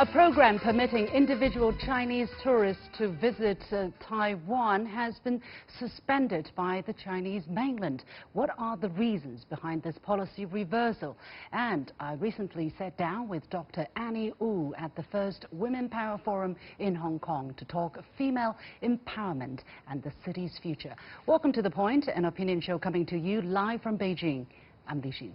A program permitting individual Chinese tourists to visit Taiwan has been suspended by the Chinese mainland. What are the reasons behind this policy reversal? And I recently sat down with Dr. Annie Wu at the first Women Power Forum in Hong Kong to talk female empowerment and the city's future. Welcome to The Point, an opinion show coming to you live from Beijing. I'm Li Xin.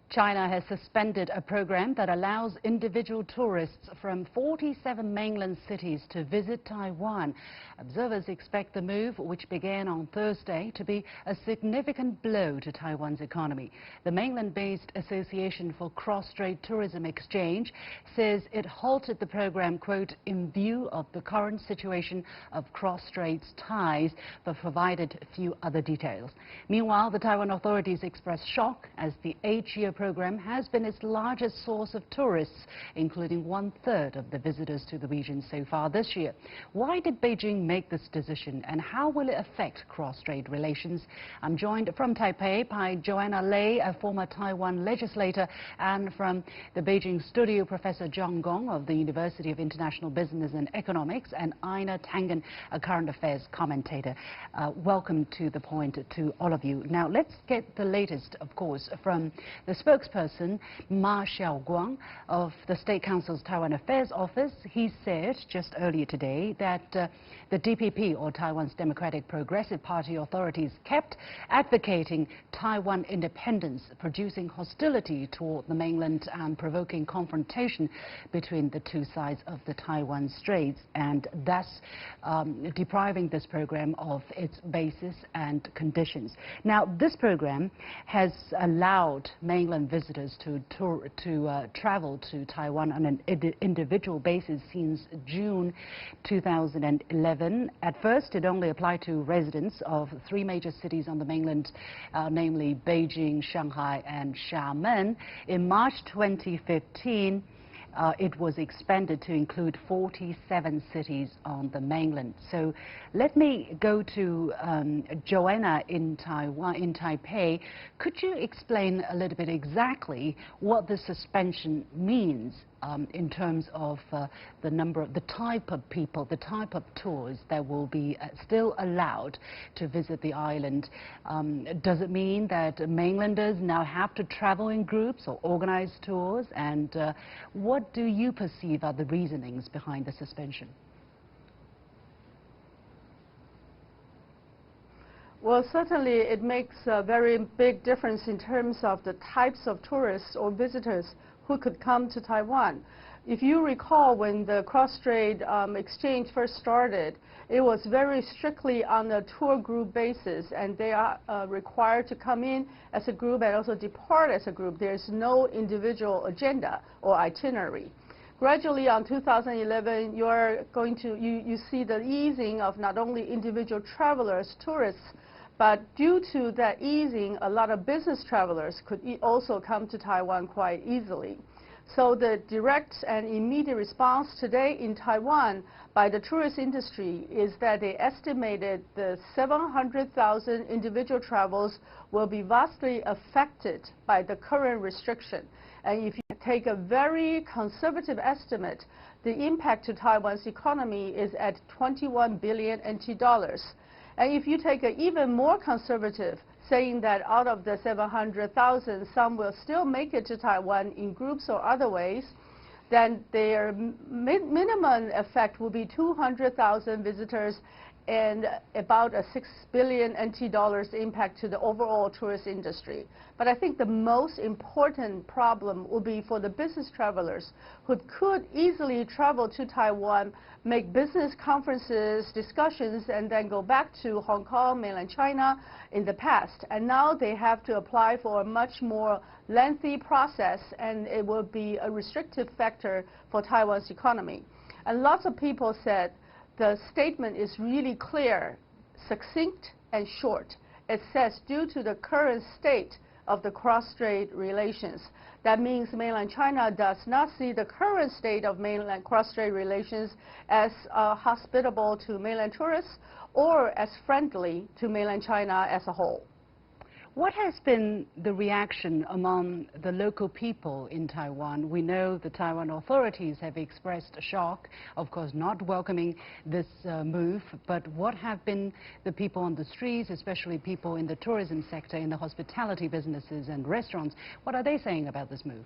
China has suspended a program that allows individual tourists from 47 mainland cities to visit Taiwan. Observers expect the move, which began on Thursday, to be a significant blow to Taiwan's economy. The mainland-based Association for Cross-strait Tourism Exchange says it halted the program, quote, in view of the current situation of cross-strait ties, but provided few other details. Meanwhile, the Taiwan authorities expressed shock as the 8-year program has been its largest source of tourists, including 1/3 of the visitors to the region so far this year. Why did Beijing make this decision, and how will it affect cross-strait relations? I'm joined from Taipei by Joanna, a former Taiwan legislator, and from the Beijing studio, Professor Gong of the University of International Business and Economics, and Einar Tangen, a current affairs commentator. Welcome to The Point to all of you. Now, let's get the latest, of course, from the spokesperson, Ma Xiaoguang of the State Council's Taiwan Affairs Office. He said just earlier today that the DPP, or Taiwan's Democratic Progressive Party authorities, kept advocating Taiwan independence, producing hostility toward the mainland and provoking confrontation between the two sides of the Taiwan Straits, and thus depriving this program of its basis and conditions. Now, this program has allowed mainland visitors to travel to Taiwan on an individual basis since June 2011. At first, it only applied to residents of 3 major cities on the mainland, namely Beijing, Shanghai, and Xiamen. In March 2015, it was expanded to include 47 cities on the mainland. So let me go to Joanna in Taipei. Could you explain a little bit exactly what the suspension means in terms of the type of people, the type of tours that will be still allowed to visit the island? Does it mean that mainlanders now have to travel in groups or organize tours? And what do you perceive are the reasonings behind the suspension? Well, certainly it makes a very big difference in terms of the types of tourists or visitors who could come to Taiwan. If you recall, when the cross-strait exchange first started, it was very strictly on a tour group basis, and they are required to come in as a group and also depart as a group. There's no individual agenda or itinerary. Gradually, on 2011, you see the easing of not only individual travelers, tourists, but due to that easing, a lot of business travelers could also come to Taiwan quite easily. So the direct and immediate response today in Taiwan by the tourist industry is that they estimated the 700,000 individual travels will be vastly affected by the current restriction. And if you take a very conservative estimate, the impact to Taiwan's economy is at 21 billion NT dollars. And if you take an even more conservative, saying that out of the 700,000, some will still make it to Taiwan in groups or other ways, then their minimum effect will be 200,000 visitors and about a 6 billion NT dollars impact to the overall tourist industry. But I think the most important problem will be for the business travelers who could easily travel to Taiwan, make business conferences, discussions, and then go back to Hong Kong, mainland China in the past. And now they have to apply for a much more lengthy process, and it will be a restrictive factor for Taiwan's economy. And lots of people said, the statement is really clear, succinct, and short. It says, due to the current state of the cross-strait relations. That means mainland China does not see the current state of mainland cross-strait relations as hospitable to mainland tourists or as friendly to mainland China as a whole. What has been the reaction among the local people in Taiwan? We know the Taiwan authorities have expressed shock, of course not welcoming this move, but what have been the people on the streets, especially people in the tourism sector, in the hospitality businesses and restaurants, what are they saying about this move?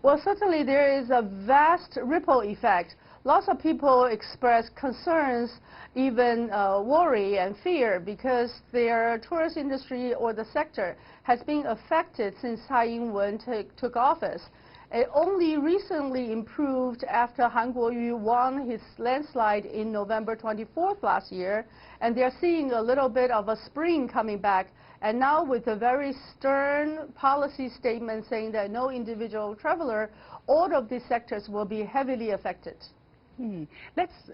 Well, certainly there is a vast ripple effect. Lots of people express concerns, even worry and fear, because their tourist industry or the sector has been affected since Tsai Ing-wen took office. It only recently improved after Han Kuo-yu won his landslide in November 24th last year, and they're seeing a little bit of a spring coming back. And now with a very stern policy statement saying that no individual traveler, all of these sectors will be heavily affected.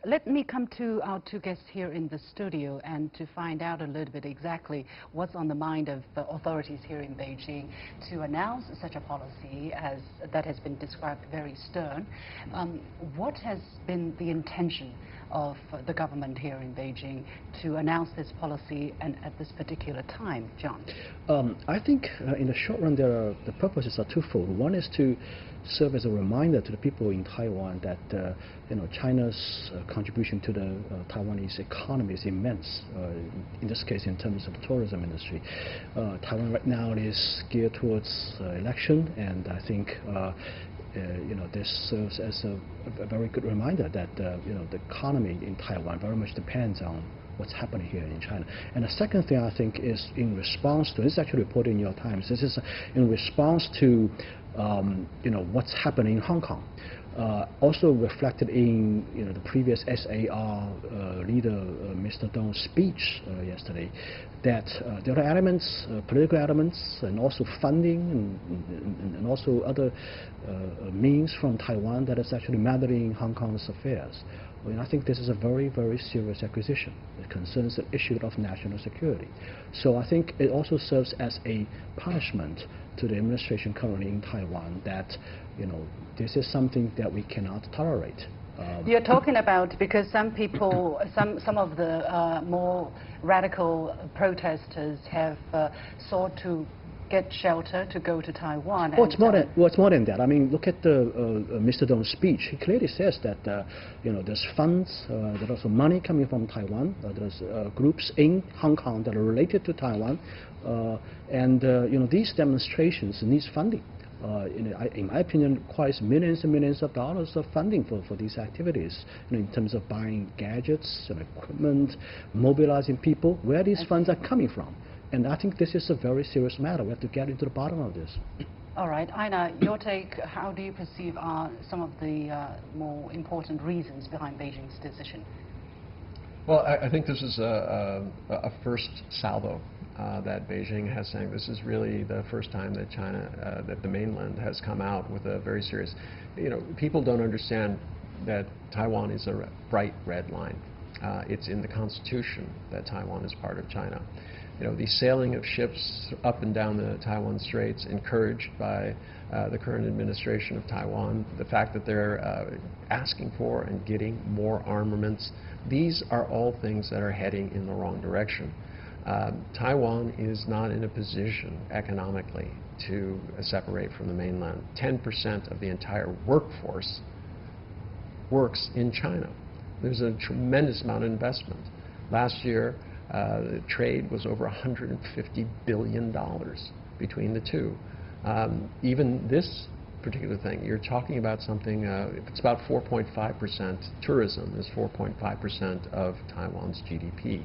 Let me come to our two guests here in the studio and to find out a little bit exactly what's on the mind of the authorities here in Beijing to announce such a policy as that has been described very stern. What has been the intention of the government here in Beijing to announce this policy and at this particular time, John? I think in the short run the purposes are twofold. One is to serve as a reminder to the people in Taiwan that China's contribution to the Taiwanese economy is immense. In this case, in terms of the tourism industry, Taiwan right now is geared towards election, and I think this serves as a very good reminder that the economy in Taiwan very much depends on what's happening here in China. And the second thing I think is in response to, this is actually reported in New York Times, this is in response to what's happening in Hong Kong. Also reflected in the previous SAR leader Mr. Dong's speech yesterday, that there are elements, political elements, and also funding and also other means from Taiwan that is actually meddling in Hong Kong's affairs. I think this is a very, very serious acquisition. It concerns the issue of national security. So I think it also serves as a punishment to the administration currently in Taiwan that, this is something that we cannot tolerate. You're talking about because some people, some of the more radical protesters have sought to get shelter to go to Taiwan. Well, it's more than that. I mean, look at Mr. Dong's speech. He clearly says that there's funds, there's also money coming from Taiwan. There's groups in Hong Kong that are related to Taiwan, and these demonstrations need funding. In my opinion, requires millions and millions of dollars of funding for these activities, in terms of buying gadgets and equipment, mobilizing people. Where these funds are coming from. And I think this is a very serious matter. We have to get into the bottom of this. All right, Einar, your take, how do you perceive are some of the more important reasons behind Beijing's decision? Well, I think this is a first salvo that Beijing has saying this is really the first time that China, that the mainland has come out with a very serious, people don't understand that Taiwan is a bright red line. It's in the Constitution that Taiwan is part of China. The sailing of ships up and down the Taiwan Straits encouraged by the current administration of Taiwan, the fact that they're asking for and getting more armaments, these are all things that are heading in the wrong direction. Taiwan is not in a position economically to separate from the mainland. 10% of the entire workforce works in China. There's a tremendous amount of investment. Last year, the trade was over $150 billion between the two. Even this particular thing, you're talking about something, it's about 4.5%, tourism is 4.5% of Taiwan's GDP.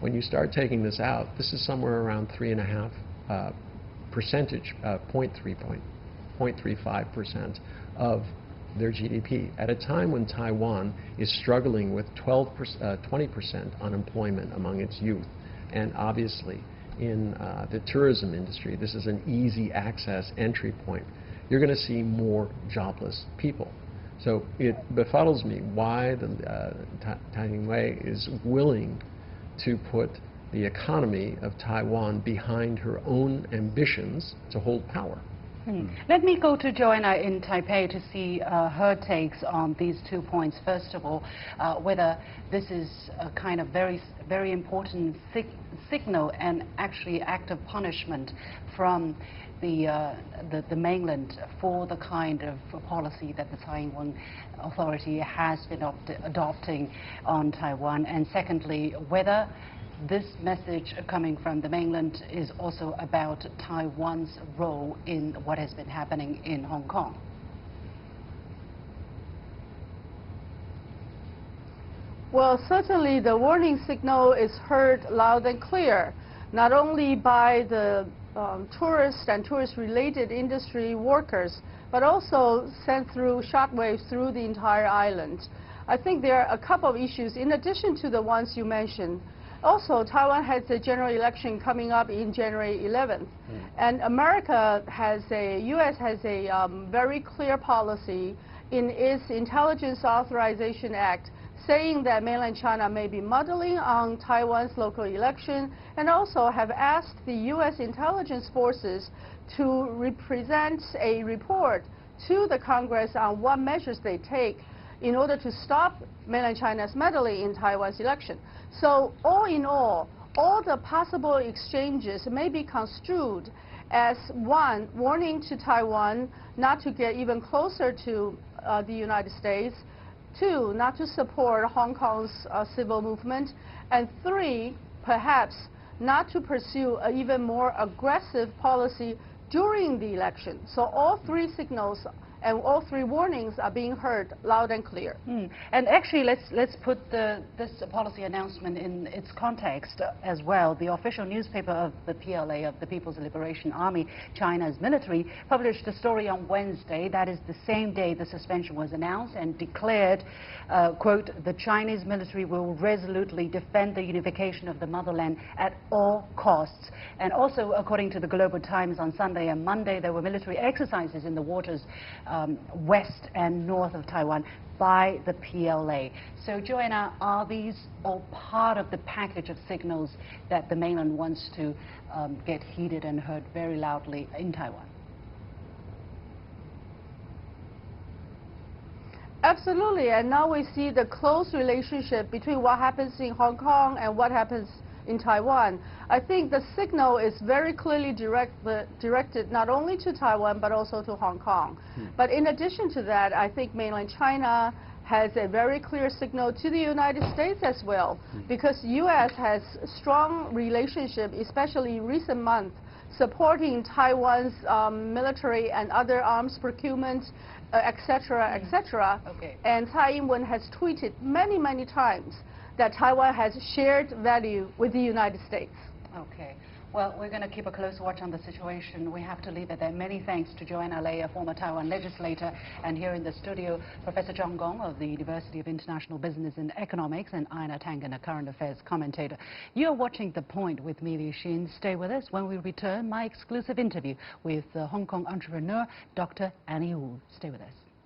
When you start taking this out, this is somewhere around 3.5 percentage, 0.35% of their GDP, at a time when Taiwan is struggling with 20% unemployment among its youth. And obviously, in the tourism industry, this is an easy access entry point. You're going to see more jobless people. So it befuddles me why the Tangen is willing to put the economy of Taiwan behind her own ambitions to hold power. Let me go to Joanna in Taipei to see her takes on these 2 points. First of all, whether this is a kind of very important signal and actually act of punishment from the mainland for the kind of policy that the Taiwan Authority has been adopting on Taiwan. And secondly, whether this message coming from the mainland is also about Taiwan's role in what has been happening in Hong Kong. Well, certainly the warning signal is heard loud and clear, not only by the tourists and tourist-related industry workers, but also sent through shockwaves through the entire island. I think there are a couple of issues in addition to the ones you mentioned. Also, Taiwan has a general election coming up in January 11th. And U.S. has a very clear policy in its Intelligence Authorization Act saying that mainland China may be muddling on Taiwan's local election, and also have asked the U.S. intelligence forces to present a report to the Congress on what measures they take in order to stop mainland China's meddling in Taiwan's election. So all in all the possible exchanges may be construed as one, warning to Taiwan not to get even closer to the United States, two, not to support Hong Kong's civil movement, and three, perhaps not to pursue an even more aggressive policy during the election. So all three signals and all three warnings are being heard loud and clear. And actually, let's put this policy announcement in its context as well. The official newspaper of the PLA, of the People's Liberation Army, China's military, published a story on Wednesday. That is the same day the suspension was announced, and declared, quote, "The Chinese military will resolutely defend the unification of the motherland at all costs." And also, according to the Global Times, on Sunday and Monday, there were military exercises in the waters west and north of Taiwan by the PLA. So, Joanna, are these all part of the package of signals that the mainland wants to get heeded and heard very loudly in Taiwan? Absolutely, and now we see the close relationship between what happens in Hong Kong and what happens in Taiwan. I think the signal is very clearly directed not only to Taiwan but also to Hong Kong. But in addition to that, I think mainland China has a very clear signal to the United States as well, because U.S. has strong relationship, especially in recent months, supporting Taiwan's military and other arms procurement, etc., etc. Okay. And Tsai Ing-wen has tweeted many, many times that Taiwan has shared value with the United States. Okay. Well, we're going to keep a close watch on the situation. We have to leave it there. Many thanks to Joanna, a former Taiwan legislator, and here in the studio, Professor Gong of the University of International Business and Economics, and Einar Tangen, a current affairs commentator. You're watching The Point with me, Li Xin. Stay with us. When we return, my exclusive interview with Hong Kong entrepreneur, Dr. Annie Wu. Stay with us.